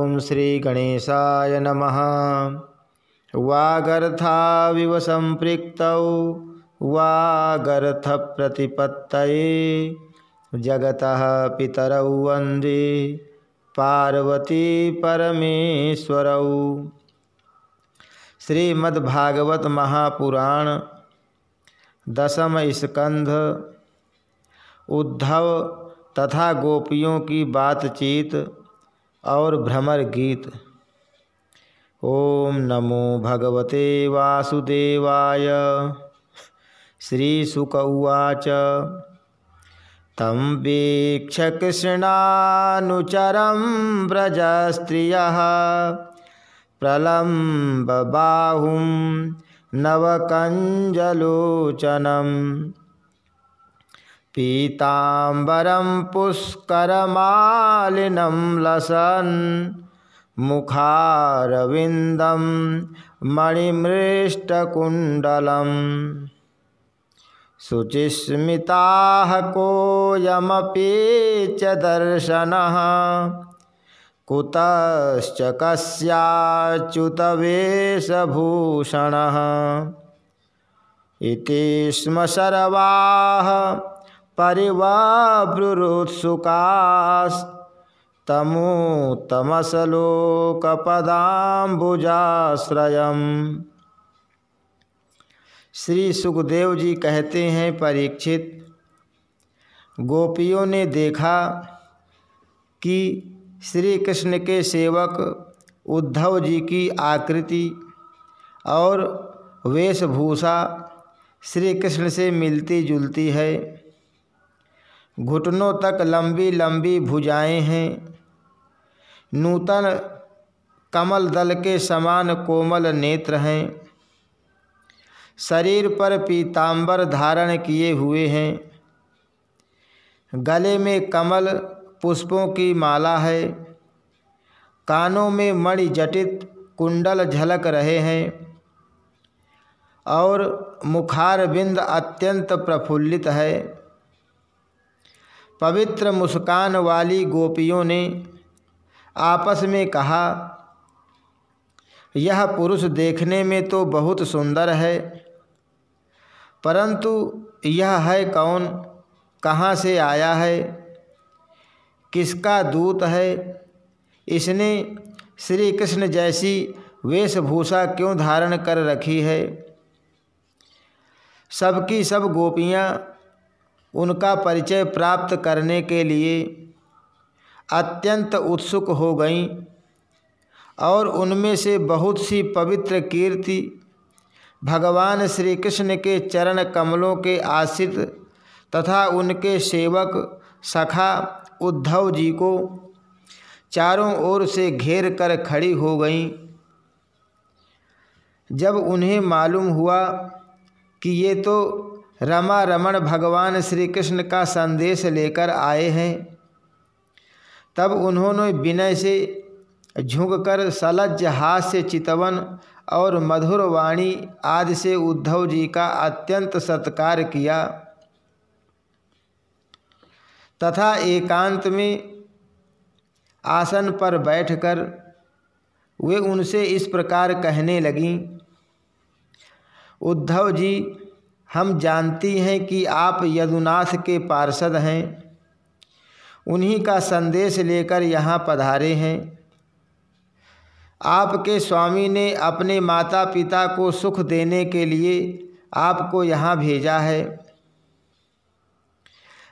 ओम श्री गणेशाय नमः। वागर्थाविव संपृक्तौ वागर्थ प्रतिपत्तये जगतः पितरौ वन्दे पार्वती परमेश्वरौ। श्रीमद्भागवत महापुराण दशम स्कंध उद्धव तथा गोपियों की बातचीत और भ्रमर गीत। ओम नमो भगवते वासुदेवाय। श्रीशुक उवाच तं वीक्ष्य कृष्णानुचरं व्रजस्त्रियः प्रलम्बबाहुं नवकञ्जलोचनं पीताम्बरं पुष्करमालिनं लसन् मुखारविन्दं मणिमृष्टकुण्डलम् शुचिस्मिताः कोऽयमपि च दर्शनः कुतश्च कस्याच्युतवेशभूषणः इति स्म सर्वाः परिवावृरुत्सुकास्तमूतमसलोकपदाम्बुजाश्रयम्। श्री सुखदेव जी कहते हैं, परीक्षित, गोपियों ने देखा कि श्री कृष्ण के सेवक उद्धव जी की आकृति और वेशभूषा श्री कृष्ण से मिलती जुलती है। घुटनों तक लंबी लंबी भुजाएं हैं। नूतन कमल दल के समान कोमल नेत्र हैं। शरीर पर पीताम्बर धारण किए हुए हैं। गले में कमल पुष्पों की माला है। कानों में मणि जटित कुंडल झलक रहे हैं और मुखारबिंद अत्यंत प्रफुल्लित है। पवित्र मुस्कान वाली गोपियों ने आपस में कहा, यह पुरुष देखने में तो बहुत सुंदर है, परंतु यह है कौन, कहाँ से आया है, किसका दूत है, इसने श्री कृष्ण जैसी वेशभूषा क्यों धारण कर रखी है। सबकी सब गोपियाँ उनका परिचय प्राप्त करने के लिए अत्यंत उत्सुक हो गईं और उनमें से बहुत सी पवित्र कीर्ति भगवान श्री कृष्ण के चरण कमलों के आश्रित तथा उनके सेवक सखा उद्धव जी को चारों ओर से घेर कर खड़ी हो गईं। जब उन्हें मालूम हुआ कि ये तो रमा रमण भगवान श्री कृष्ण का संदेश लेकर आए हैं, तब उन्होंने विनय से झुककर सलज्ज हास्य चितवन और मधुर वाणी आदि से उद्धव जी का अत्यंत सत्कार किया तथा एकांत में आसन पर बैठकर वे उनसे इस प्रकार कहने लगीं, उद्धव जी, हम जानती हैं कि आप यदुनाथ के पार्षद हैं, उन्हीं का संदेश लेकर यहाँ पधारे हैं। आपके स्वामी ने अपने माता पिता को सुख देने के लिए आपको यहाँ भेजा है,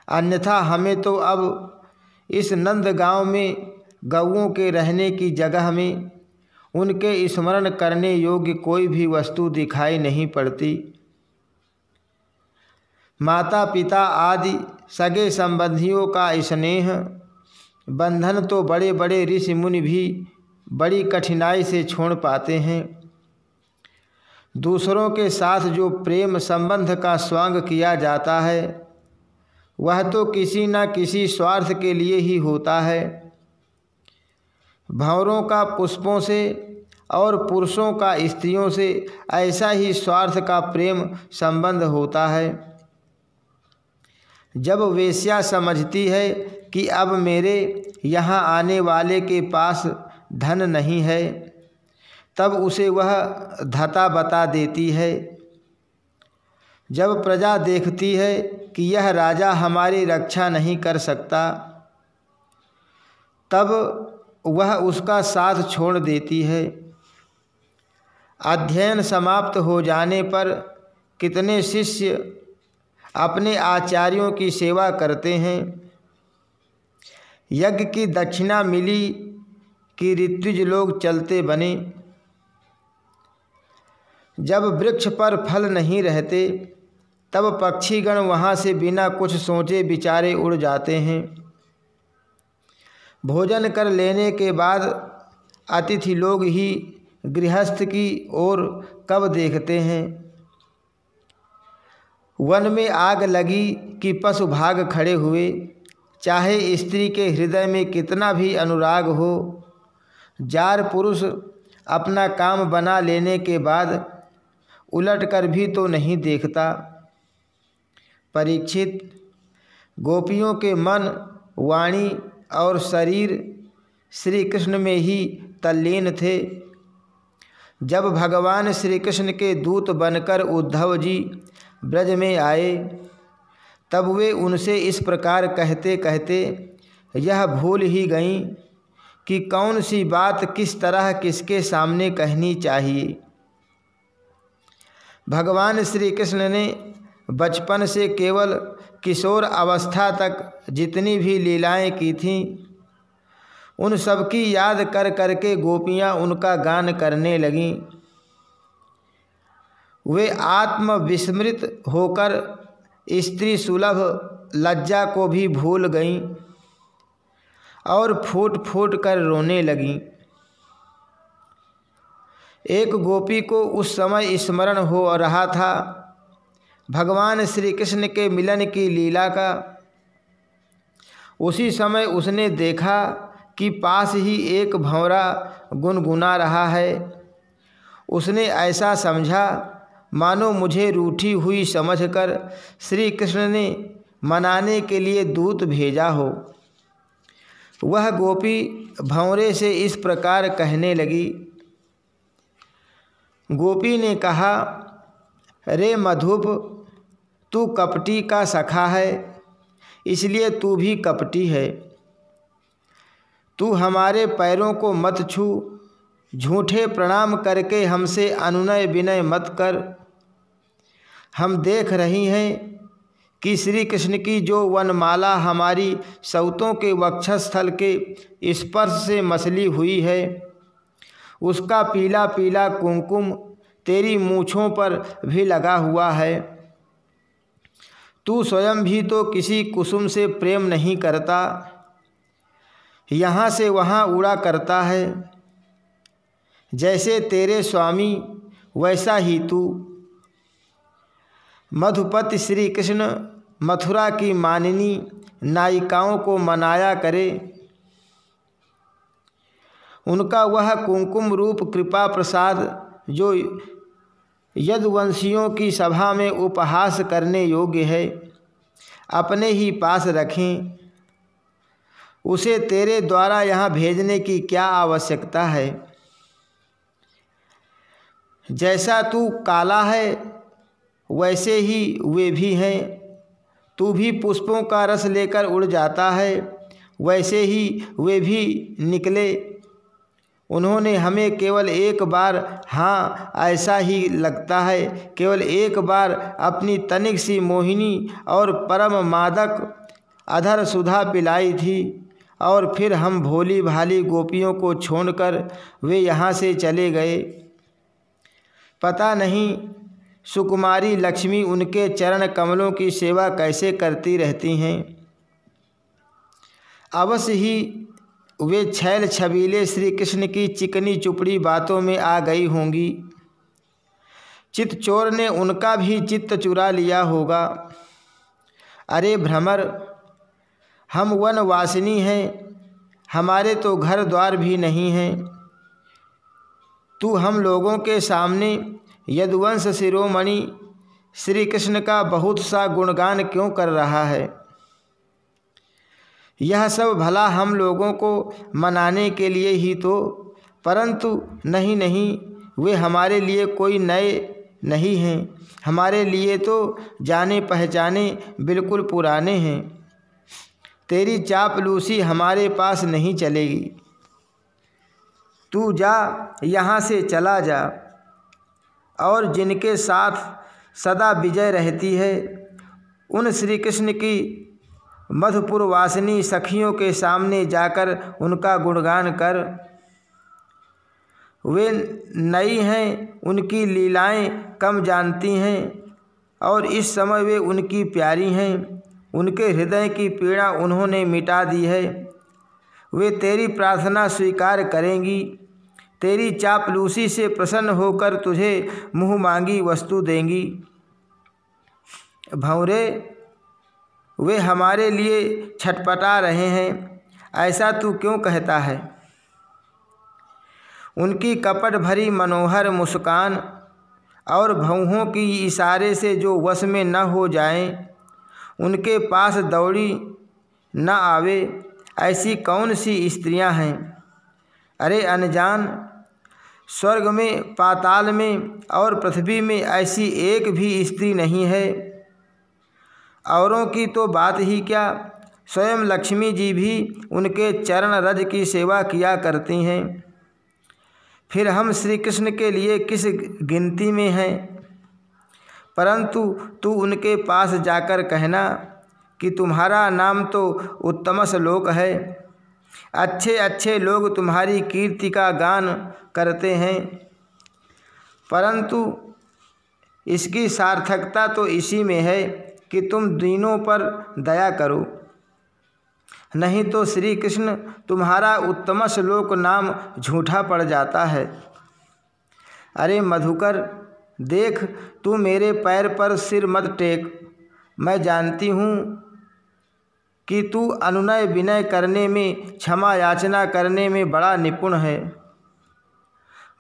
अन्यथा हमें तो अब इस नंदगांव में गौओं के रहने की जगह में उनके स्मरण करने योग्य कोई भी वस्तु दिखाई नहीं पड़ती। माता पिता आदि सगे संबंधियों का स्नेह बंधन तो बड़े बड़े ऋषि मुनि भी बड़ी कठिनाई से छोड़ पाते हैं। दूसरों के साथ जो प्रेम संबंध का स्वांग किया जाता है वह तो किसी न किसी स्वार्थ के लिए ही होता है। भंवरों का पुष्पों से और पुरुषों का स्त्रियों से ऐसा ही स्वार्थ का प्रेम संबंध होता है। जब वेश्या समझती है कि अब मेरे यहाँ आने वाले के पास धन नहीं है, तब उसे वह धता बता देती है। जब प्रजा देखती है कि यह राजा हमारी रक्षा नहीं कर सकता, तब वह उसका साथ छोड़ देती है। अध्ययन समाप्त हो जाने पर कितने शिष्य अपने आचार्यों की सेवा करते हैं। यज्ञ की दक्षिणा मिली कि ऋत्विज लोग चलते बने। जब वृक्ष पर फल नहीं रहते, तब पक्षीगण वहाँ से बिना कुछ सोचे विचारे उड़ जाते हैं। भोजन कर लेने के बाद अतिथि लोग ही गृहस्थ की ओर कब देखते हैं। वन में आग लगी कि पशु भाग खड़े हुए। चाहे स्त्री के हृदय में कितना भी अनुराग हो, जार पुरुष अपना काम बना लेने के बाद उलट कर भी तो नहीं देखता। परीक्षित, गोपियों के मन, वाणी और शरीर श्री कृष्ण में ही तल्लीन थे। जब भगवान श्री कृष्ण के दूत बनकर उद्धव जी ब्रज में आए, तब वे उनसे इस प्रकार कहते कहते यह भूल ही गईं कि कौन सी बात किस तरह किसके सामने कहनी चाहिए। भगवान श्री कृष्ण ने बचपन से केवल किशोर अवस्था तक जितनी भी लीलाएं की थीं, उन सब की याद कर करके गोपियाँ उनका गान करने लगीं। वे आत्मविस्मृत होकर स्त्री सुलभ लज्जा को भी भूल गईं और फूट फूट कर रोने लगीं। एक गोपी को उस समय स्मरण हो रहा था भगवान श्री कृष्ण के मिलन की लीला का। उसी समय उसने देखा कि पास ही एक भंवरा गुनगुना रहा है। उसने ऐसा समझा मानो मुझे रूठी हुई समझकर श्री कृष्ण ने मनाने के लिए दूत भेजा हो। वह गोपी भंवरे से इस प्रकार कहने लगी। गोपी ने कहा, रे मधुप, तू कपटी का सखा है, इसलिए तू भी कपटी है। तू हमारे पैरों को मत छू, झूठे प्रणाम करके हमसे अनुनय विनय मत कर। हम देख रही हैं कि श्री कृष्ण की जो वनमाला हमारी सौतों के वक्षस्थल के स्पर्श से मसली हुई है, उसका पीला पीला कुमकुम तेरी मूँछों पर भी लगा हुआ है। तू स्वयं भी तो किसी कुसुम से प्रेम नहीं करता, यहाँ से वहाँ उड़ा करता है। जैसे तेरे स्वामी वैसा ही तू। मधुपति श्री कृष्ण मथुरा की मानिनी नायिकाओं को मनाया करे। उनका वह कुमकुम रूप कृपा प्रसाद जो यदुवंशियों की सभा में उपहास करने योग्य है, अपने ही पास रखें। उसे तेरे द्वारा यहाँ भेजने की क्या आवश्यकता है। जैसा तू काला है वैसे ही वे भी हैं। तू भी पुष्पों का रस लेकर उड़ जाता है, वैसे ही वे भी निकले। उन्होंने हमें केवल एक बार, हाँ ऐसा ही लगता है, केवल एक बार अपनी तनिक सी मोहिनी और परम मादक अधर सुधा पिलाई थी, और फिर हम भोली भाली गोपियों को छोड़कर वे यहाँ से चले गए। पता नहीं सुकुमारी लक्ष्मी उनके चरण कमलों की सेवा कैसे करती रहती हैं। अवश्य ही वे छैल छबीले श्री कृष्ण की चिकनी चुपड़ी बातों में आ गई होंगी। चित चोर ने उनका भी चित्त चुरा लिया होगा। अरे भ्रमर, हम वनवासिनी हैं, हमारे तो घर द्वार भी नहीं हैं। तू हम लोगों के सामने यदुवंश शिरोमणि श्री कृष्ण का बहुत सा गुणगान क्यों कर रहा है। यह सब भला हम लोगों को मनाने के लिए ही तो परंतु नहीं नहीं, वे हमारे लिए कोई नए नहीं हैं, हमारे लिए तो जाने पहचाने बिल्कुल पुराने हैं। तेरी चापलूसी हमारे पास नहीं चलेगी। तू जा, यहाँ से चला जा। और जिनके साथ सदा विजय रहती है, उन श्री कृष्ण की मधुपुरवासिनी सखियों के सामने जाकर उनका गुणगान कर। वे नई हैं, उनकी लीलाएं कम जानती हैं और इस समय वे उनकी प्यारी हैं। उनके हृदय की पीड़ा उन्होंने मिटा दी है। वे तेरी प्रार्थना स्वीकार करेंगी, तेरी चापलूसी से प्रसन्न होकर तुझे मुँह मांगी वस्तु देंगी। भंवरे, वे हमारे लिए छटपटा रहे हैं, ऐसा तू क्यों कहता है? उनकी कपट भरी मनोहर मुस्कान और भौहों की इशारे से जो वश में न हो जाएं, उनके पास दौड़ी न आवे, ऐसी कौन सी स्त्रियां हैं? अरे अनजान, स्वर्ग में, पाताल में और पृथ्वी में ऐसी एक भी स्त्री नहीं है। औरों की तो बात ही क्या, स्वयं लक्ष्मी जी भी उनके चरण रज की सेवा किया करती हैं। फिर हम श्री कृष्ण के लिए किस गिनती में हैं? परंतु तू उनके पास जाकर कहना कि तुम्हारा नाम तो उत्तम श्लोक है, अच्छे अच्छे लोग तुम्हारी कीर्ति का गान करते हैं, परंतु इसकी सार्थकता तो इसी में है कि तुम दीनों पर दया करो, नहीं तो श्री कृष्ण तुम्हारा उत्तम श्लोक नाम झूठा पड़ जाता है। अरे मधुकर, देख, तू मेरे पैर पर सिर मत टेक। मैं जानती हूँ कि तू अनुनय विनय करने में, क्षमा याचना करने में बड़ा निपुण है।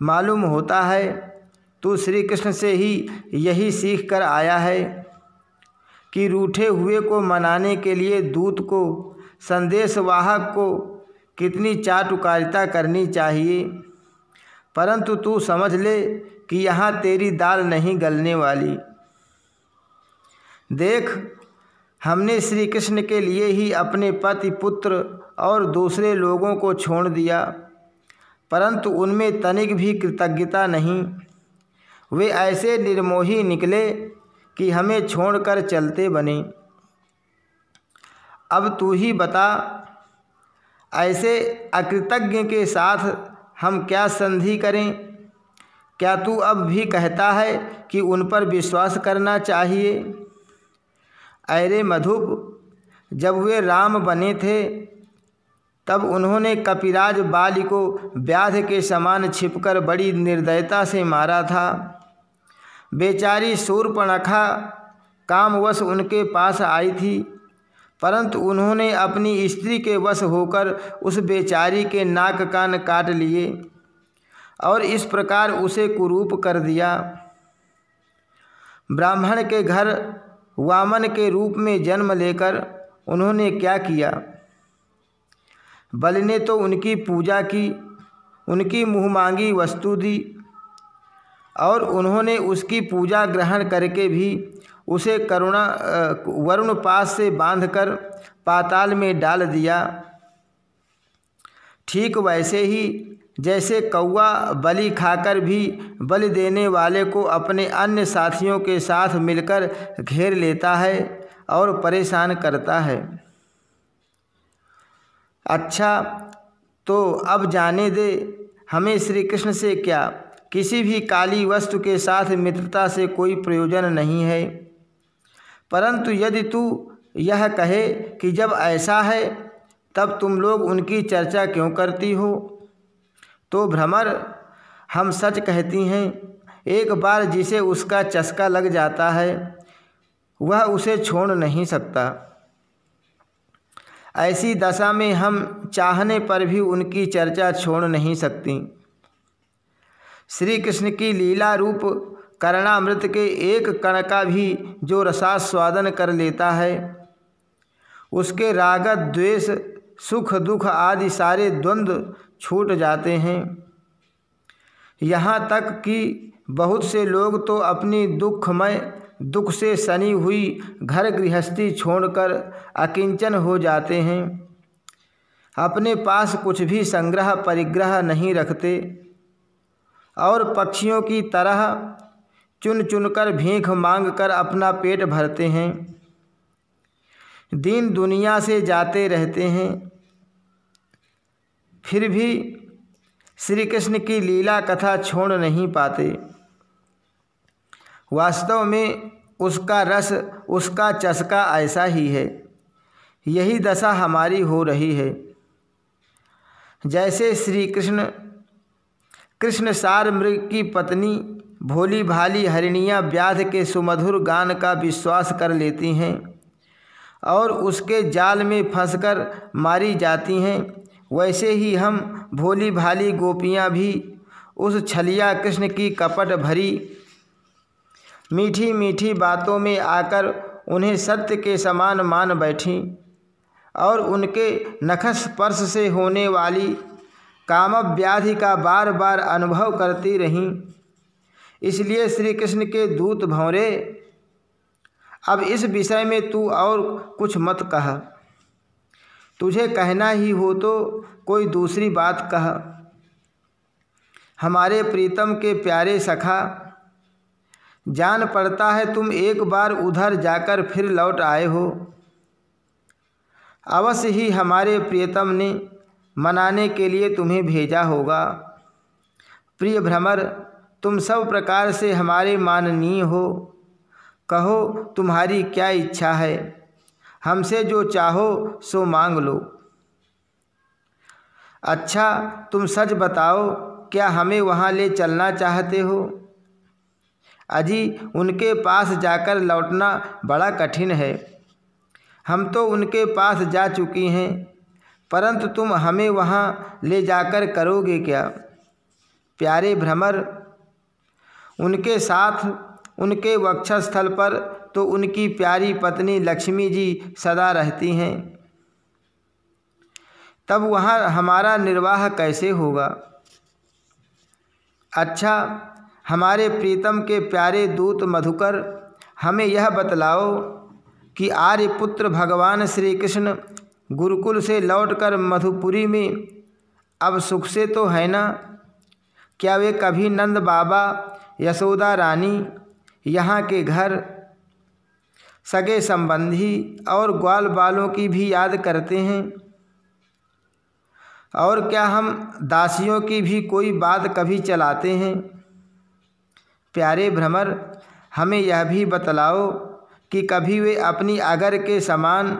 मालूम होता है तू श्री कृष्ण से ही यही सीख कर आया है कि रूठे हुए को मनाने के लिए दूत को, संदेशवाहक को कितनी चाटुकारिता करनी चाहिए। परंतु तू समझ ले कि यहाँ तेरी दाल नहीं गलने वाली। देख, हमने श्री कृष्ण के लिए ही अपने पति, पुत्र और दूसरे लोगों को छोड़ दिया, परंतु उनमें तनिक भी कृतज्ञता नहीं। वे ऐसे निर्मोही निकले कि हमें छोड़कर चलते बने। अब तू ही बता, ऐसे अकृतज्ञ के साथ हम क्या संधि करें? क्या तू अब भी कहता है कि उन पर विश्वास करना चाहिए? अरे मधुप, जब वे राम बने थे तब उन्होंने कपिराज बाली को व्याध के समान छिपकर बड़ी निर्दयता से मारा था। बेचारी शूर्पणखा कामवश उनके पास आई थी, परंतु उन्होंने अपनी स्त्री के वश होकर उस बेचारी के नाक कान काट लिए और इस प्रकार उसे कुरूप कर दिया। ब्राह्मण के घर वामन के रूप में जन्म लेकर उन्होंने क्या किया? बलि ने तो उनकी पूजा की, उनकी मुँह मांगी वस्तु दी और उन्होंने उसकी पूजा ग्रहण करके भी उसे वरुण पास से बांधकर पाताल में डाल दिया। ठीक वैसे ही जैसे कौवा बलि खाकर भी बलि देने वाले को अपने अन्य साथियों के साथ मिलकर घेर लेता है और परेशान करता है। अच्छा, तो अब जाने दे, हमें श्री कृष्ण से क्या, किसी भी काली वस्तु के साथ मित्रता से कोई प्रयोजन नहीं है। परंतु यदि तू यह कहे कि जब ऐसा है तब तुम लोग उनकी चर्चा क्यों करती हो, तो भ्रमर, हम सच कहती हैं। एक बार जिसे उसका चस्का लग जाता है वह उसे छोड़ नहीं सकता। ऐसी दशा में हम चाहने पर भी उनकी चर्चा छोड़ नहीं सकती। श्री कृष्ण की लीला रूप कर्णामृत के एक कण का भी जो रसास्वादन कर लेता है, उसके राग द्वेष सुख दुख आदि सारे द्वंद्व छूट जाते हैं। यहाँ तक कि बहुत से लोग तो अपनी दुख से सनी हुई घर गृहस्थी छोड़कर अकिंचन हो जाते हैं, अपने पास कुछ भी संग्रह परिग्रह नहीं रखते और पक्षियों की तरह चुन चुनकर भीख मांगकर अपना पेट भरते हैं, दीन दुनिया से जाते रहते हैं, फिर भी श्री कृष्ण की लीला कथा छोड़ नहीं पाते। वास्तव में उसका रस, उसका चस्का ऐसा ही है। यही दशा हमारी हो रही है। जैसे श्री कृष्ण सार मृग की पत्नी भोली भाली हरिणियाँ व्याध के सुमधुर गान का विश्वास कर लेती हैं और उसके जाल में फंसकर मारी जाती हैं, वैसे ही हम भोली भाली गोपियाँ भी उस छलिया कृष्ण की कपट भरी मीठी मीठी बातों में आकर उन्हें सत्य के समान मान बैठीं और उनके नखस स्पर्श से होने वाली काम व्याधि का बार बार अनुभव करती रहीं। इसलिए श्री कृष्ण के दूत भंवरे, अब इस विषय में तू और कुछ मत कह। तुझे कहना ही हो तो कोई दूसरी बात कह। हमारे प्रीतम के प्यारे सखा, जान पड़ता है तुम एक बार उधर जाकर फिर लौट आए हो। अवश्य ही हमारे प्रियतम ने मनाने के लिए तुम्हें भेजा होगा। प्रिय भ्रमर, तुम सब प्रकार से हमारे माननीय हो। कहो तुम्हारी क्या इच्छा है, हमसे जो चाहो सो मांग लो। अच्छा तुम सच बताओ, क्या हमें वहाँ ले चलना चाहते हो? अजी उनके पास जाकर लौटना बड़ा कठिन है। हम तो उनके पास जा चुकी हैं, परंतु तुम हमें वहाँ ले जाकर करोगे क्या? प्यारे भ्रमर, उनके साथ उनके वक्षस्थल पर तो उनकी प्यारी पत्नी लक्ष्मी जी सदा रहती हैं, तब वहाँ हमारा निर्वाह कैसे होगा? अच्छा हमारे प्रीतम के प्यारे दूत मधुकर, हमें यह बतलाओ कि आर्यपुत्र भगवान श्री कृष्ण गुरुकुल से लौटकर मधुपुरी में अब सुख से तो है ना? क्या वे कभी नंद बाबा, यशोदा रानी, यहाँ के घर सगे संबंधी और ग्वाल बालों की भी याद करते हैं? और क्या हम दासियों की भी कोई बात कभी चलाते हैं? प्यारे भ्रमर, हमें यह भी बतलाओ कि कभी वे अपनी अगर के समान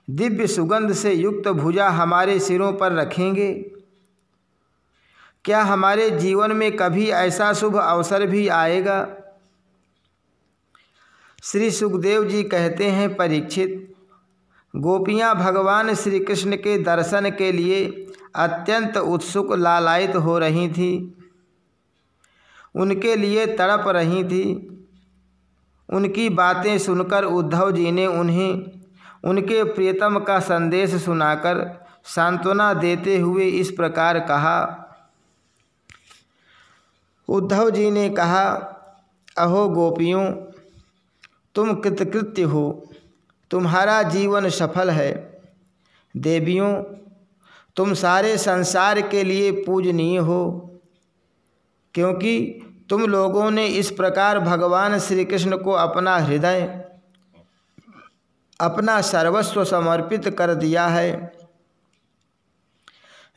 दिव्य सुगंध से युक्त भुजा हमारे सिरों पर रखेंगे? क्या हमारे जीवन में कभी ऐसा शुभ अवसर भी आएगा? श्री सुखदेव जी कहते हैं, परीक्षित, गोपियाँ भगवान श्री कृष्ण के दर्शन के लिए अत्यंत उत्सुक लालायित हो रही थीं, उनके लिए तड़प रही थीं। उनकी बातें सुनकर उद्धव जी ने उन्हें उनके प्रियतम का संदेश सुनाकर सांत्वना देते हुए इस प्रकार कहा। उद्धव जी ने कहा, अहो गोपियों, तुम कृतकृत्य हो, तुम्हारा जीवन सफल है। देवियों, तुम सारे संसार के लिए पूजनीय हो, क्योंकि तुम लोगों ने इस प्रकार भगवान श्री कृष्ण को अपना हृदय, अपना सर्वस्व समर्पित कर दिया है।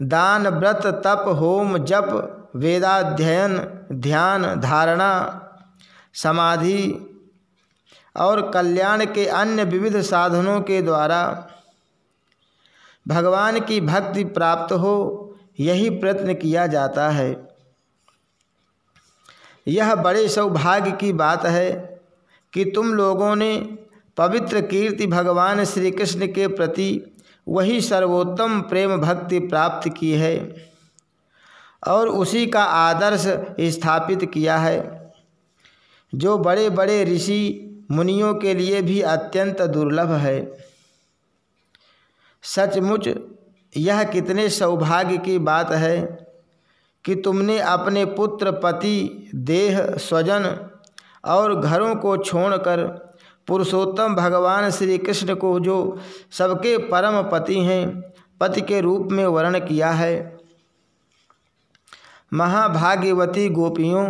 दान, व्रत, तप, होम, जप, वेदाध्ययन, ध्यान, धारणा, समाधि और कल्याण के अन्य विविध साधनों के द्वारा भगवान की भक्ति प्राप्त हो, यही प्रयत्न किया जाता है। यह बड़े सौभाग्य की बात है कि तुम लोगों ने पवित्र कीर्ति भगवान श्री कृष्ण के प्रति वही सर्वोत्तम प्रेम भक्ति प्राप्त की है और उसी का आदर्श स्थापित किया है, जो बड़े बड़े ऋषि मुनियों के लिए भी अत्यंत दुर्लभ है। सचमुच यह कितने सौभाग्य की बात है कि तुमने अपने पुत्र, पति, देह, स्वजन और घरों को छोड़कर पुरुषोत्तम भगवान श्री कृष्ण को, जो सबके परम पति हैं, पति के रूप में वर्ण किया है। महाभाग्यवती गोपियों,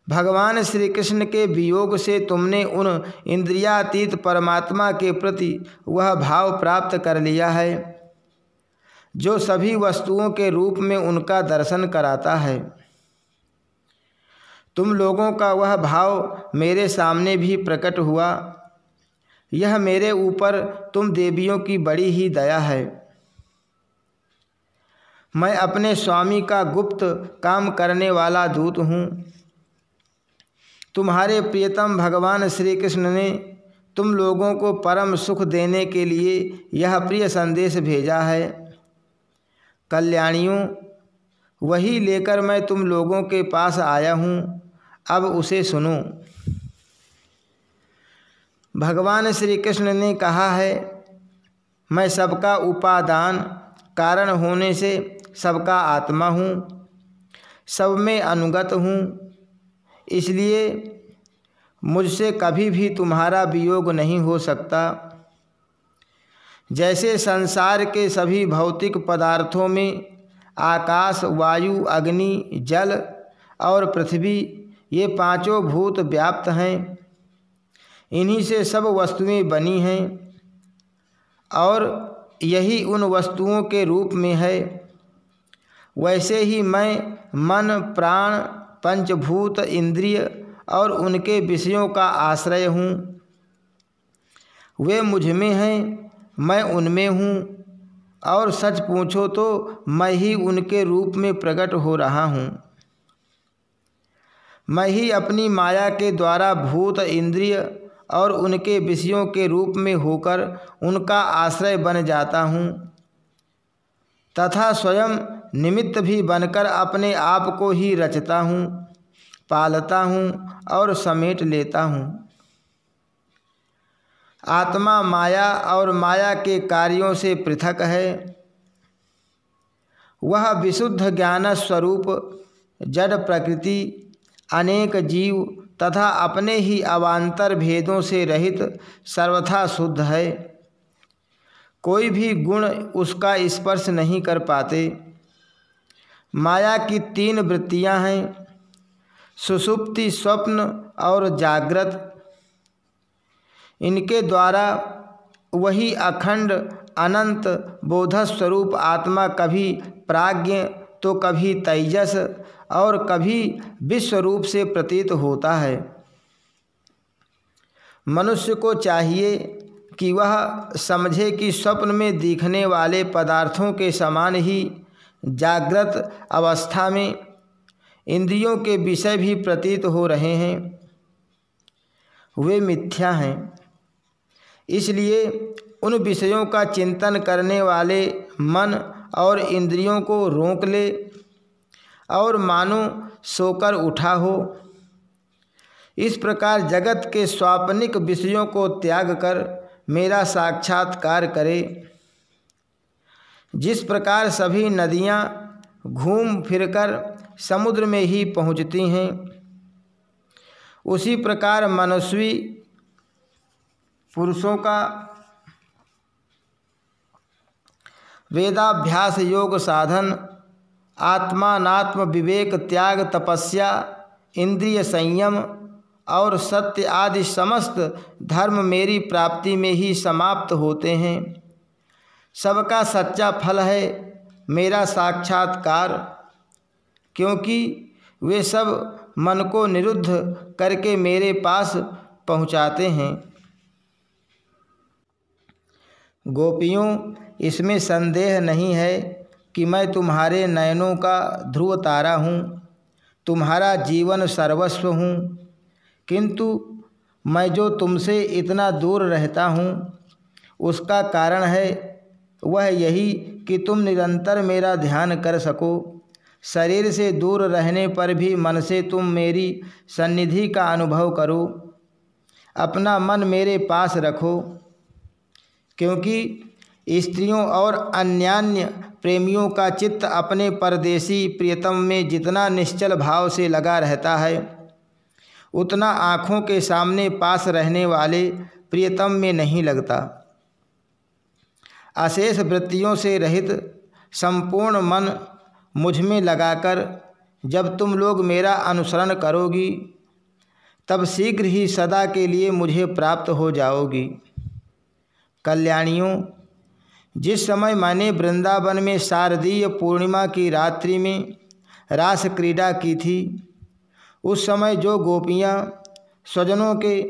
भगवान श्री कृष्ण के वियोग से तुमने उन इंद्रियातीत परमात्मा के प्रति वह भाव प्राप्त कर लिया है जो सभी वस्तुओं के रूप में उनका दर्शन कराता है। तुम लोगों का वह भाव मेरे सामने भी प्रकट हुआ। यह मेरे ऊपर तुम देवियों की बड़ी ही दया है। मैं अपने स्वामी का गुप्त काम करने वाला दूत हूँ। तुम्हारे प्रियतम भगवान श्री कृष्ण ने तुम लोगों को परम सुख देने के लिए यह प्रिय संदेश भेजा है। कल्याणियों, वही लेकर मैं तुम लोगों के पास आया हूँ, अब उसे सुनो। भगवान श्री कृष्ण ने कहा है, मैं सबका उपादान कारण होने से सबका आत्मा हूँ, सब में अनुगत हूँ, इसलिए मुझसे कभी भी तुम्हारा वियोग नहीं हो सकता। जैसे संसार के सभी भौतिक पदार्थों में आकाश, वायु, अग्नि, जल और पृथ्वी, ये पांचों भूत व्याप्त हैं, इन्हीं से सब वस्तुएं बनी हैं और यही उन वस्तुओं के रूप में है, वैसे ही मैं मन, प्राण, पंचभूत, इंद्रिय और उनके विषयों का आश्रय हूँ। वे मुझ में हैं, मैं उनमें हूँ, और सच पूछो तो मैं ही उनके रूप में प्रकट हो रहा हूँ। मैं ही अपनी माया के द्वारा भूत, इंद्रिय और उनके विषयों के रूप में होकर उनका आश्रय बन जाता हूँ तथा स्वयं निमित्त भी बनकर अपने आप को ही रचता हूँ, पालता हूँ और समेट लेता हूँ। आत्मा माया और माया के कार्यों से पृथक है। वह विशुद्ध ज्ञान स्वरूप जड़ प्रकृति, अनेक जीव तथा अपने ही अवान्तर भेदों से रहित सर्वथा शुद्ध है। कोई भी गुण उसका स्पर्श नहीं कर पाते। माया की तीन वृत्तियां हैं, सुषुप्ति, स्वप्न और जागृत। इनके द्वारा वही अखंड अनंत बोधस्वरूप आत्मा कभी प्राज्ञ तो कभी तेजस और कभी विश्वरूप से प्रतीत होता है। मनुष्य को चाहिए कि वह समझे कि स्वप्न में दिखने वाले पदार्थों के समान ही जागृत अवस्था में इंद्रियों के विषय भी प्रतीत हो रहे हैं, वे मिथ्या हैं। इसलिए उन विषयों का चिंतन करने वाले मन और इंद्रियों को रोक ले और मानो सोकर उठा हो। इस प्रकार जगत के स्वापनिक विषयों को त्याग कर मेरा साक्षात्कार करे। जिस प्रकार सभी नदियाँ घूम फिरकर समुद्र में ही पहुँचती हैं, उसी प्रकार मनस्वी पुरुषों का वेदाभ्यास, योग साधन, आत्मानात्म विवेक, त्याग, तपस्या, इंद्रिय संयम और सत्य आदि समस्त धर्म मेरी प्राप्ति में ही समाप्त होते हैं। सबका सच्चा फल है मेरा साक्षात्कार, क्योंकि वे सब मन को निरुद्ध करके मेरे पास पहुँचाते हैं। गोपियों, इसमें संदेह नहीं है कि मैं तुम्हारे नयनों का ध्रुव तारा हूँ, तुम्हारा जीवन सर्वस्व हूँ, किंतु मैं जो तुमसे इतना दूर रहता हूँ उसका कारण है वह यही कि तुम निरंतर मेरा ध्यान कर सको। शरीर से दूर रहने पर भी मन से तुम मेरी सन्निधि का अनुभव करो, अपना मन मेरे पास रखो, क्योंकि स्त्रियों और अन्यान्य प्रेमियों का चित्त अपने परदेसी प्रियतम में जितना निश्चल भाव से लगा रहता है, उतना आँखों के सामने पास रहने वाले प्रियतम में नहीं लगता। अशेष वृत्तियों से रहित संपूर्ण मन मुझ में लगाकर जब तुम लोग मेरा अनुसरण करोगी, तब शीघ्र ही सदा के लिए मुझे प्राप्त हो जाओगी। कल्याणियों, जिस समय मैंने वृंदावन में शारदीय पूर्णिमा की रात्रि में रास क्रीड़ा की थी, उस समय जो गोपियाँ स्वजनों के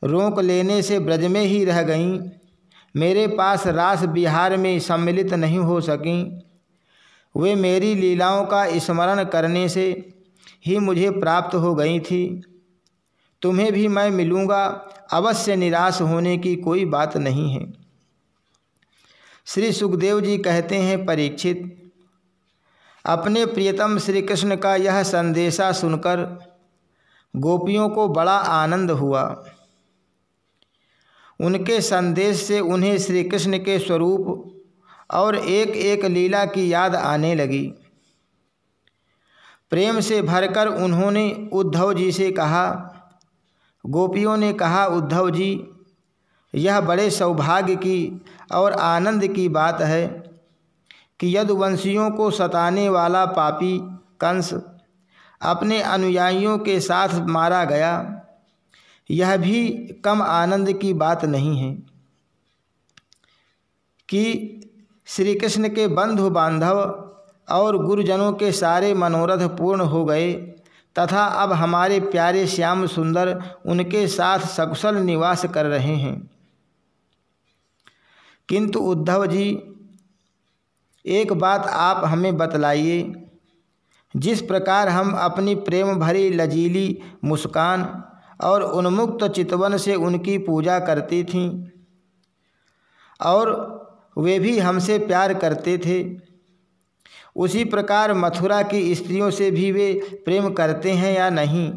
रोक लेने से ब्रज में ही रह गईं, मेरे पास रास विहार में सम्मिलित नहीं हो सकीं, वे मेरी लीलाओं का स्मरण करने से ही मुझे प्राप्त हो गई थी। तुम्हें भी मैं मिलूँगा, अवश्य निराश होने की कोई बात नहीं है। श्री सुखदेव जी कहते हैं, परीक्षित, अपने प्रियतम श्री कृष्ण का यह संदेशा सुनकर गोपियों को बड़ा आनंद हुआ। उनके संदेश से उन्हें श्री कृष्ण के स्वरूप और एक एक लीला की याद आने लगी। प्रेम से भरकर उन्होंने उद्धव जी से कहा, गोपियों ने कहा, उद्धव जी, यह बड़े सौभाग्य की और आनंद की बात है कि यदुवंशियों को सताने वाला पापी कंस अपने अनुयायियों के साथ मारा गया। यह भी कम आनंद की बात नहीं है कि श्री कृष्ण के बंधु बांधव और गुरुजनों के सारे मनोरथ पूर्ण हो गए तथा अब हमारे प्यारे श्याम सुंदर उनके साथ सकुशल निवास कर रहे हैं। किंतु उद्धव जी, एक बात आप हमें बतलाइए, जिस प्रकार हम अपनी प्रेम भरी लजीली मुस्कान और उन्मुक्त चितवन से उनकी पूजा करती थीं और वे भी हमसे प्यार करते थे, उसी प्रकार मथुरा की स्त्रियों से भी वे प्रेम करते हैं या नहीं?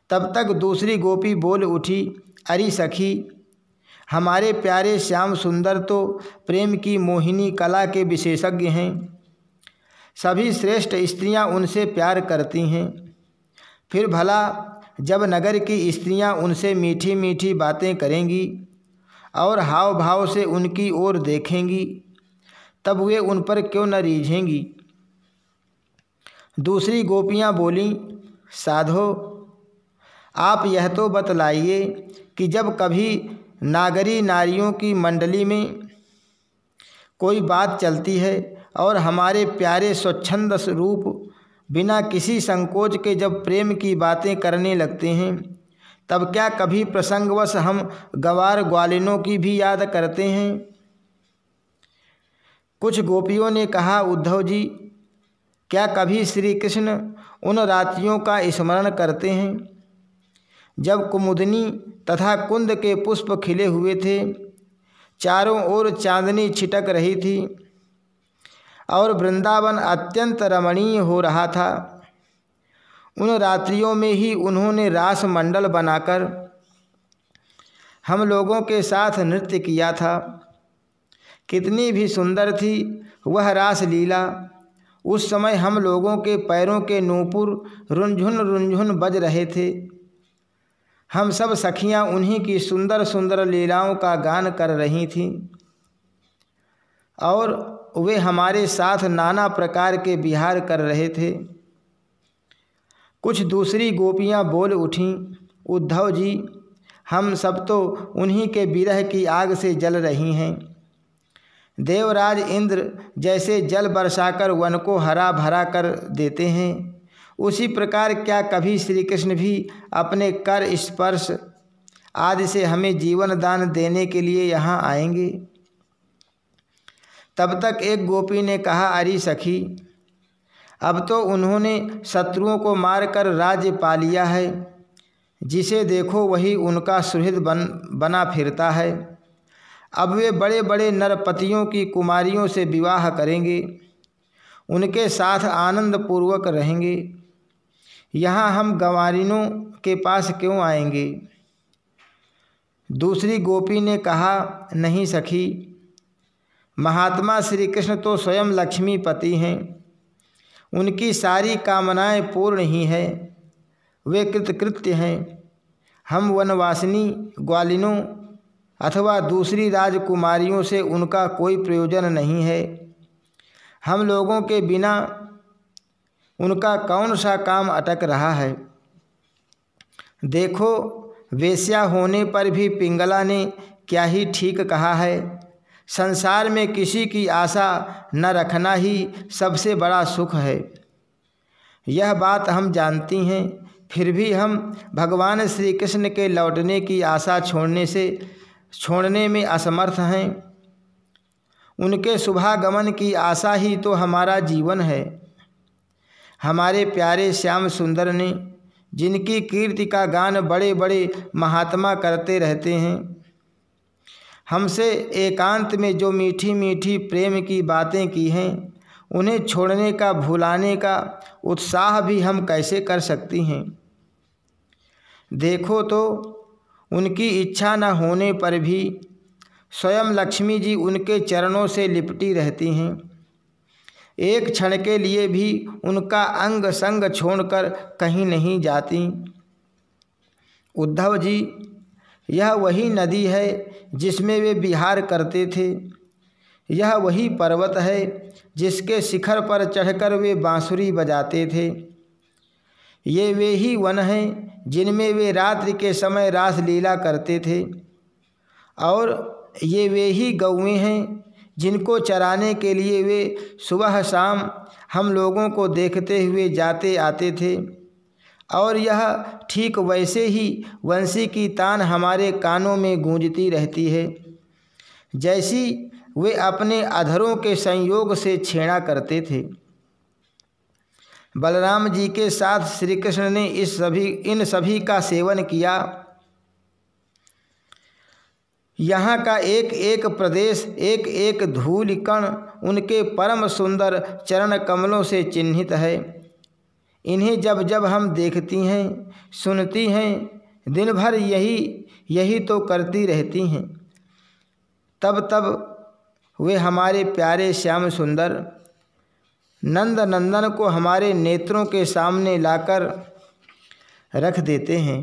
तब तक दूसरी गोपी बोल उठी, अरे सखी, हमारे प्यारे श्याम सुंदर तो प्रेम की मोहिनी कला के विशेषज्ञ हैं। सभी श्रेष्ठ स्त्रियां उनसे प्यार करती हैं। फिर भला जब नगर की स्त्रियां उनसे मीठी मीठी बातें करेंगी और हाव भाव से उनकी ओर देखेंगी, तब वे उन पर क्यों न रीझेंगी? दूसरी गोपियां बोलीं, साधो, आप यह तो बतलाइए कि जब कभी नागरी नारियों की मंडली में कोई बात चलती है और हमारे प्यारे स्वच्छंद रूप बिना किसी संकोच के जब प्रेम की बातें करने लगते हैं, तब क्या कभी प्रसंगवश हम गंवार ग्वालिनों की भी याद करते हैं? कुछ गोपियों ने कहा, उद्धव जी, क्या कभी श्री कृष्ण उन रात्रियों का स्मरण करते हैं जब कुमुदनी तथा कुंद के पुष्प खिले हुए थे, चारों ओर चांदनी छिटक रही थी और वृंदावन अत्यंत रमणीय हो रहा था? उन रात्रियों में ही उन्होंने रास मंडल बनाकर हम लोगों के साथ नृत्य किया था। कितनी भी सुंदर थी वह रास लीला। उस समय हम लोगों के पैरों के नूपुर रुंझुन रुंझुन बज रहे थे। हम सब सखियां उन्हीं की सुंदर सुंदर लीलाओं का गान कर रही थीं और वे हमारे साथ नाना प्रकार के विहार कर रहे थे। कुछ दूसरी गोपियां बोल उठीं, उद्धव जी, हम सब तो उन्हीं के विरह की आग से जल रही हैं। देवराज इंद्र जैसे जल बरसाकर वन को हरा भरा कर देते हैं, उसी प्रकार क्या कभी श्री कृष्ण भी अपने कर स्पर्श आदि से हमें जीवन दान देने के लिए यहाँ आएंगे? तब तक एक गोपी ने कहा, अरे सखी, अब तो उन्होंने शत्रुओं को मारकर राज्य पा लिया है। जिसे देखो वही उनका सुहृद बना फिरता है। अब वे बड़े बड़े नरपतियों की कुमारियों से विवाह करेंगे, उनके साथ आनंद पूर्वक रहेंगे। यहाँ हम गंवारिनों के पास क्यों आएंगे? दूसरी गोपी ने कहा, नहीं सखी, महात्मा श्री कृष्ण तो स्वयं लक्ष्मीपति हैं, उनकी सारी कामनाएं पूर्ण ही है, वे कृतकृत्य हैं। हम वनवासिनी ग्वालिनों अथवा दूसरी राजकुमारियों से उनका कोई प्रयोजन नहीं है। हम लोगों के बिना उनका कौन सा काम अटक रहा है। देखो, वेश्या होने पर भी पिंगला ने क्या ही ठीक कहा है, संसार में किसी की आशा न रखना ही सबसे बड़ा सुख है। यह बात हम जानती हैं, फिर भी हम भगवान श्री कृष्ण के लौटने की आशा छोड़ने में असमर्थ हैं। उनके शुभागमन की आशा ही तो हमारा जीवन है। हमारे प्यारे श्याम सुंदर ने, जिनकी कीर्ति का गान बड़े बड़े महात्मा करते रहते हैं, हमसे एकांत में जो मीठी मीठी प्रेम की बातें की हैं, उन्हें छोड़ने का, भुलाने का उत्साह भी हम कैसे कर सकती हैं। देखो तो, उनकी इच्छा न होने पर भी स्वयं लक्ष्मी जी उनके चरणों से लिपटी रहती हैं। एक क्षण के लिए भी उनका अंग संग छोड़कर कहीं नहीं जाती। उद्धव जी, यह वही नदी है जिसमें वे विहार करते थे, यह वही पर्वत है जिसके शिखर पर चढ़कर वे बांसुरी बजाते थे, ये वे ही वन हैं जिनमें वे रात्रि के समय रास लीला करते थे, और ये वे ही गौएं हैं जिनको चराने के लिए वे सुबह शाम हम लोगों को देखते हुए जाते आते थे। और यह ठीक वैसे ही वंशी की तान हमारे कानों में गूंजती रहती है, जैसी वे अपने अधरों के संयोग से छेड़ा करते थे। बलराम जी के साथ श्री कृष्ण ने इन सभी का सेवन किया। यहाँ का एक एक प्रदेश, एक एक धूल कण उनके परम सुंदर चरण कमलों से चिन्हित है। इन्हें जब जब हम देखती हैं, सुनती हैं, दिन भर यही तो करती रहती हैं, तब तब वे हमारे प्यारे श्याम सुंदर नंद नंदन को हमारे नेत्रों के सामने लाकर रख देते हैं।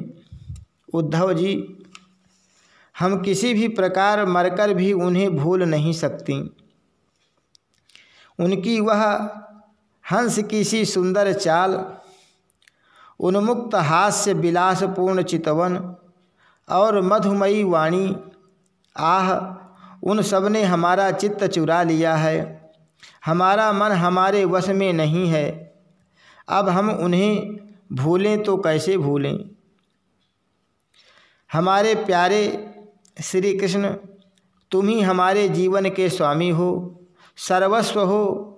उद्धव जी, हम किसी भी प्रकार मरकर भी उन्हें भूल नहीं सकती। उनकी वह हंस की सी सुंदर चाल, उन्मुक्त हास्य विलासपूर्ण चितवन और मधुमयी वाणी, आह, उन सब ने हमारा चित्त चुरा लिया है। हमारा मन हमारे वश में नहीं है। अब हम उन्हें भूलें तो कैसे भूलें। हमारे प्यारे श्री कृष्ण, तुम ही हमारे जीवन के स्वामी हो, सर्वस्व हो।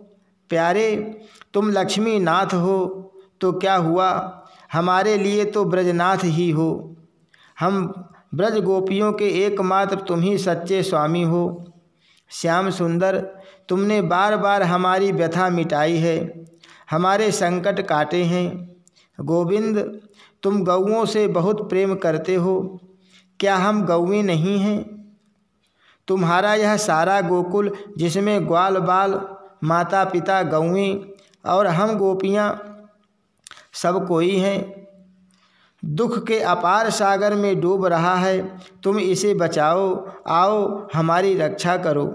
प्यारे, तुम लक्ष्मी नाथ हो तो क्या हुआ, हमारे लिए तो ब्रजनाथ ही हो। हम ब्रज गोपियों के एकमात्र तुम ही सच्चे स्वामी हो। श्याम सुंदर, तुमने बार बार हमारी व्यथा मिटाई है, हमारे संकट काटे हैं। गोविंद, तुम गौओं से बहुत प्रेम करते हो, क्या हम गौएं नहीं हैं। तुम्हारा यह सारा गोकुल, जिसमें ग्वाल बाल, माता पिता गौएं और हम गोपियाँ सब कोई हैं, दुख के अपार सागर में डूब रहा है। तुम इसे बचाओ, आओ हमारी रक्षा करो।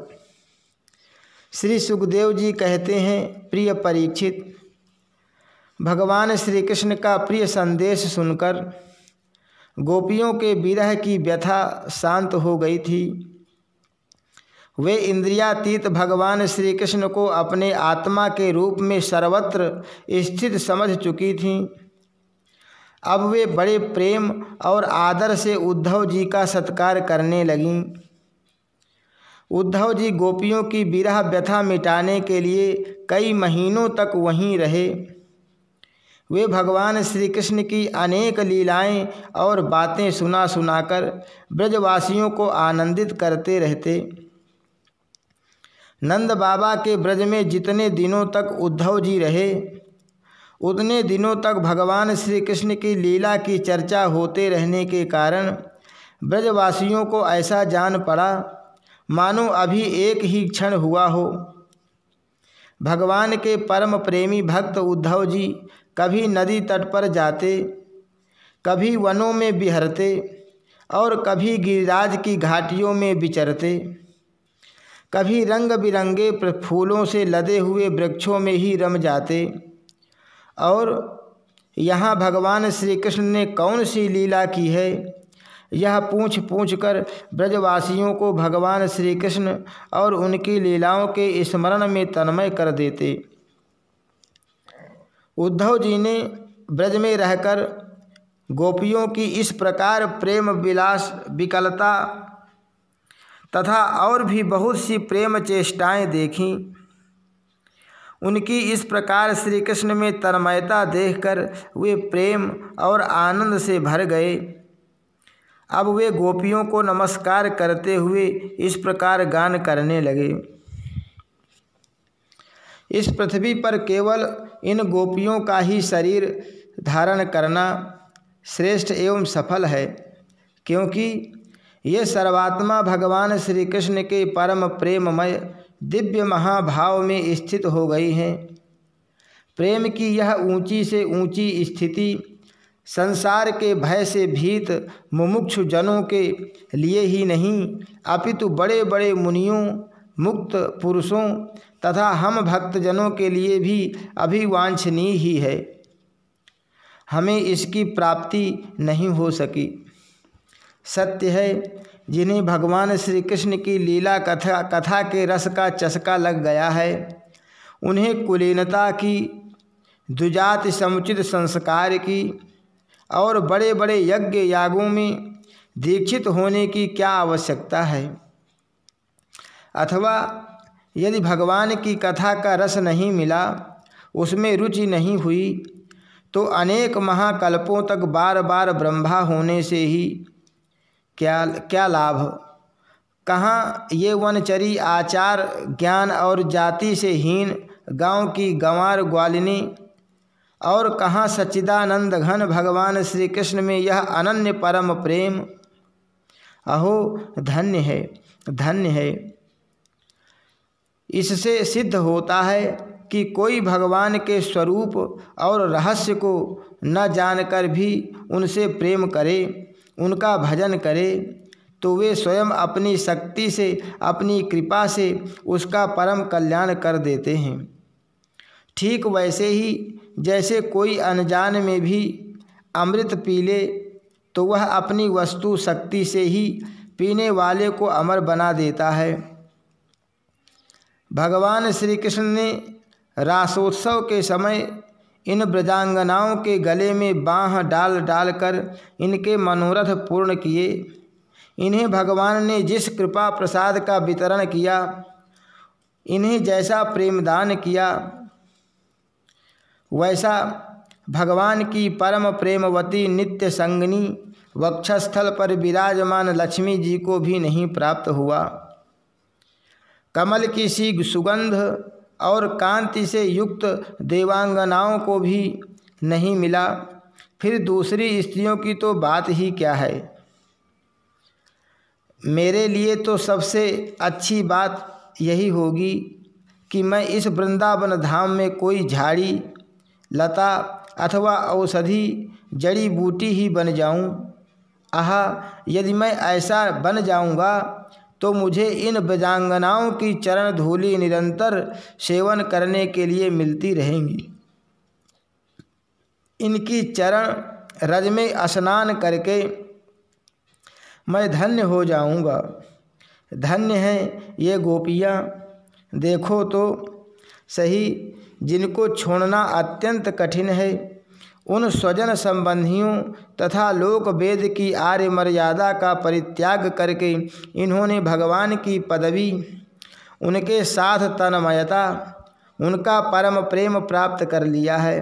श्री सुखदेव जी कहते हैं, प्रिय परीक्षित, भगवान श्री कृष्ण का प्रिय संदेश सुनकर गोपियों के विरह की व्यथा शांत हो गई थी। वे इंद्रियातीत भगवान श्री कृष्ण को अपने आत्मा के रूप में सर्वत्र स्थित समझ चुकी थीं। अब वे बड़े प्रेम और आदर से उद्धव जी का सत्कार करने लगीं। उद्धव जी गोपियों की विरह व्यथा मिटाने के लिए कई महीनों तक वहीं रहे। वे भगवान श्री कृष्ण की अनेक लीलाएं और बातें सुनाकर ब्रजवासियों को आनंदित करते रहते। नंद बाबा के ब्रज में जितने दिनों तक उद्धव जी रहे, उतने दिनों तक भगवान श्री कृष्ण की लीला की चर्चा होते रहने के कारण ब्रजवासियों को ऐसा जान पड़ा मानो अभी एक ही क्षण हुआ हो। भगवान के परम प्रेमी भक्त उद्धव जी कभी नदी तट पर जाते, कभी वनों में विहरते और कभी गिरिराज की घाटियों में विचरते, कभी रंग बिरंगे फूलों से लदे हुए वृक्षों में ही रम जाते। और यहाँ भगवान श्री कृष्ण ने कौन सी लीला की है, यह पूछ पूछ कर ब्रजवासियों को भगवान श्री कृष्ण और उनकी लीलाओं के स्मरण में तन्मय कर देते। उद्धव जी ने ब्रज में रहकर गोपियों की इस प्रकार प्रेम विलास विकलता तथा और भी बहुत सी प्रेम चेष्टाएं देखीं। उनकी इस प्रकार श्री कृष्ण में तन्मयता देखकर वे प्रेम और आनंद से भर गए। अब वे गोपियों को नमस्कार करते हुए इस प्रकार गान करने लगे। इस पृथ्वी पर केवल इन गोपियों का ही शरीर धारण करना श्रेष्ठ एवं सफल है, क्योंकि ये सर्वात्मा भगवान श्री कृष्ण के परम प्रेममय दिव्य महाभाव में स्थित हो गई हैं। प्रेम की यह ऊंची से ऊंची स्थिति संसार के भय से भीत मुमुक्षु जनों के लिए ही नहीं, अपितु बड़े बड़े मुनियों, मुक्त पुरुषों तथा हम भक्तजनों के लिए भी अभिवांछनीय ही है। हमें इसकी प्राप्ति नहीं हो सकी। सत्य है, जिन्हें भगवान श्री कृष्ण की लीला कथा के रस का चस्का लग गया है, उन्हें कुलीनता की, दुजात समुचित संस्कार की और बड़े बड़े यज्ञ यागों में दीक्षित होने की क्या आवश्यकता है। अथवा यदि भगवान की कथा का रस नहीं मिला, उसमें रुचि नहीं हुई, तो अनेक महाकल्पों तक बार बार ब्रह्मा होने से ही क्या लाभ। कहाँ ये वनचरी आचार ज्ञान और जाति से हीन गांव की गंवार ग्वालिनी, और कहाँ सच्चिदानंद घन भगवान श्री कृष्ण में यह अनन्य परम प्रेम। अहो धन्य है, धन्य है। इससे सिद्ध होता है कि कोई भगवान के स्वरूप और रहस्य को न जानकर भी उनसे प्रेम करे, उनका भजन करे, तो वे स्वयं अपनी शक्ति से, अपनी कृपा से उसका परम कल्याण कर देते हैं। ठीक वैसे ही जैसे कोई अनजान में भी अमृत पी ले, तो वह अपनी वस्तु शक्ति से ही पीने वाले को अमर बना देता है। भगवान श्री कृष्ण ने रासोत्सव के समय इन ब्रजांगनाओं के गले में बाँह डाल डाल कर इनके मनोरथ पूर्ण किए। इन्हें भगवान ने जिस कृपा प्रसाद का वितरण किया, इन्हें जैसा प्रेमदान किया, वैसा भगवान की परम प्रेमवती नित्य संगनी वक्षस्थल पर विराजमान लक्ष्मी जी को भी नहीं प्राप्त हुआ। कमल की सी सुगंध और कांति से युक्त देवांगनाओं को भी नहीं मिला, फिर दूसरी स्त्रियों की तो बात ही क्या है। मेरे लिए तो सबसे अच्छी बात यही होगी कि मैं इस वृंदावन धाम में कोई झाड़ी लता अथवा औषधि जड़ी बूटी ही बन जाऊं। आहा, यदि मैं ऐसा बन जाऊंगा तो मुझे इन ब्रजांगनाओं की चरण धूलि निरंतर सेवन करने के लिए मिलती रहेंगी। इनकी चरण रज में स्नान करके मैं धन्य हो जाऊंगा। धन्य हैं ये गोपियाँ। देखो तो सही, जिनको छोड़ना अत्यंत कठिन है, उन स्वजन संबंधियों तथा लोक वेद की आर्य मर्यादा का परित्याग करके इन्होंने भगवान की पदवी, उनके साथ तन्मयता, उनका परम प्रेम प्राप्त कर लिया है।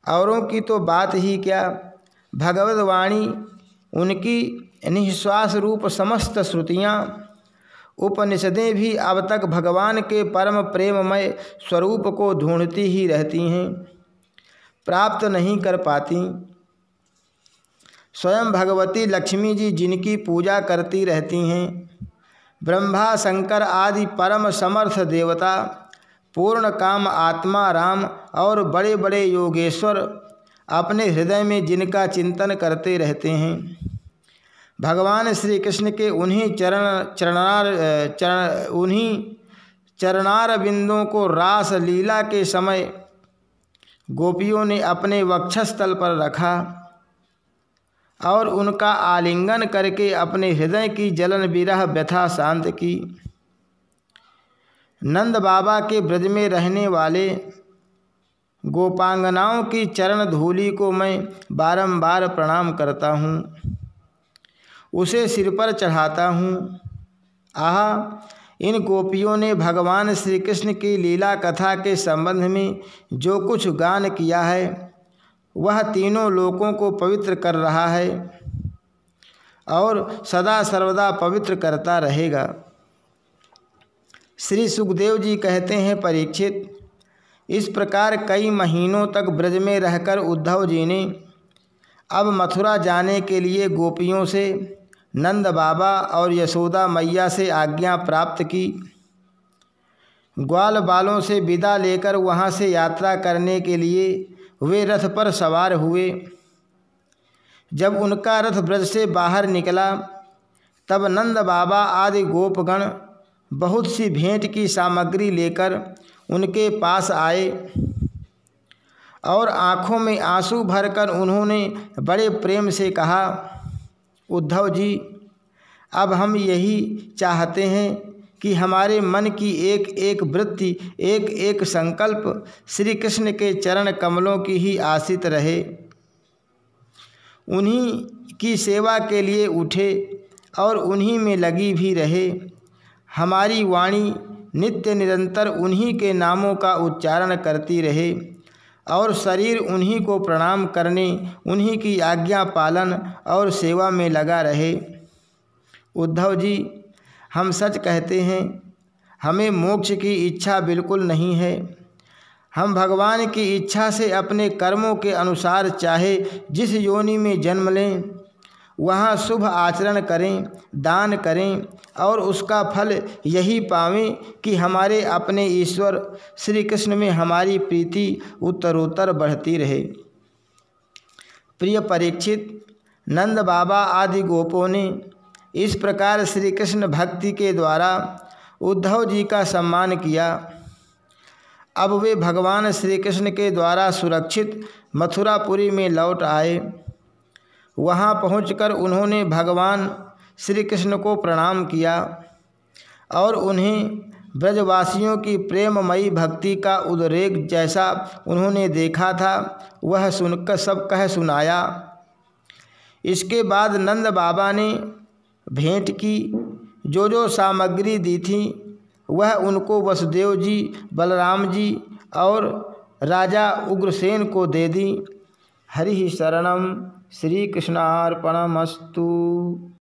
औरों की तो बात ही क्या, भगवत वाणी, उनकी निःश्वास रूप समस्त श्रुतियाँ, उपनिषदें भी अब तक भगवान के परम प्रेममय स्वरूप को ढूंढती ही रहती हैं, प्राप्त नहीं कर पाती। स्वयं भगवती लक्ष्मी जी जिनकी पूजा करती रहती हैं, ब्रह्मा शंकर आदि परम समर्थ देवता, पूर्ण काम आत्मा राम और बड़े बड़े योगेश्वर अपने हृदय में जिनका चिंतन करते रहते हैं, भगवान श्री कृष्ण के उन्हीं चरणार बिंदों को रास लीला के समय गोपियों ने अपने वक्षस्थल पर रखा और उनका आलिंगन करके अपने हृदय की जलन विरह व्यथा शांत की। नंद बाबा के ब्रज में रहने वाले गोपांगनाओं की चरण धूलि को मैं बारंबार प्रणाम करता हूँ, उसे सिर पर चढ़ाता हूँ। आह, इन गोपियों ने भगवान श्री कृष्ण की लीला कथा के संबंध में जो कुछ गान किया है वह तीनों लोकों को पवित्र कर रहा है और सदा सर्वदा पवित्र करता रहेगा। श्री सुखदेव जी कहते हैं, परीक्षित, इस प्रकार कई महीनों तक ब्रज में रहकर उद्धव जी ने अब मथुरा जाने के लिए गोपियों से, नंद बाबा और यशोदा मैया से आज्ञा प्राप्त की। ग्वाल बालों से विदा लेकर वहाँ से यात्रा करने के लिए वे रथ पर सवार हुए। जब उनका रथ ब्रज से बाहर निकला तब नंद बाबा आदि गोपगण बहुत सी भेंट की सामग्री लेकर उनके पास आए और आँखों में आंसू भरकर उन्होंने बड़े प्रेम से कहा, उद्धव जी, अब हम यही चाहते हैं कि हमारे मन की एक एक वृत्ति, एक एक संकल्प श्री कृष्ण के चरण कमलों की ही आश्रित रहे, उन्हीं की सेवा के लिए उठे और उन्हीं में लगी भी रहे। हमारी वाणी नित्य निरंतर उन्हीं के नामों का उच्चारण करती रहे और शरीर उन्हीं को प्रणाम करने, उन्हीं की आज्ञा पालन और सेवा में लगा रहे। उद्धव जी, हम सच कहते हैं, हमें मोक्ष की इच्छा बिल्कुल नहीं है। हम भगवान की इच्छा से अपने कर्मों के अनुसार चाहे जिस योनि में जन्म लें वहाँ शुभ आचरण करें, दान करें और उसका फल यही पावें कि हमारे अपने ईश्वर श्री कृष्ण में हमारी प्रीति उत्तरोत्तर बढ़ती रहे। प्रिय परीक्षित, नंद बाबा आदि गोपों ने इस प्रकार श्री कृष्ण भक्ति के द्वारा उद्धव जी का सम्मान किया। अब वे भगवान श्री कृष्ण के द्वारा सुरक्षित मथुरापुरी में लौट आए। वहाँ पहुंचकर उन्होंने भगवान श्री कृष्ण को प्रणाम किया और उन्हें ब्रजवासियों की प्रेममयी भक्ति का उद्रेक जैसा उन्होंने देखा था वह सुनकर सब कह सुनाया। इसके बाद नंद बाबा ने भेंट की, जो सामग्री दी थी वह उनको वसुदेव जी, बलराम जी और राजा उग्रसेन को दे दी। हरि शरणम। श्री कृष्णार्पणमस्तु।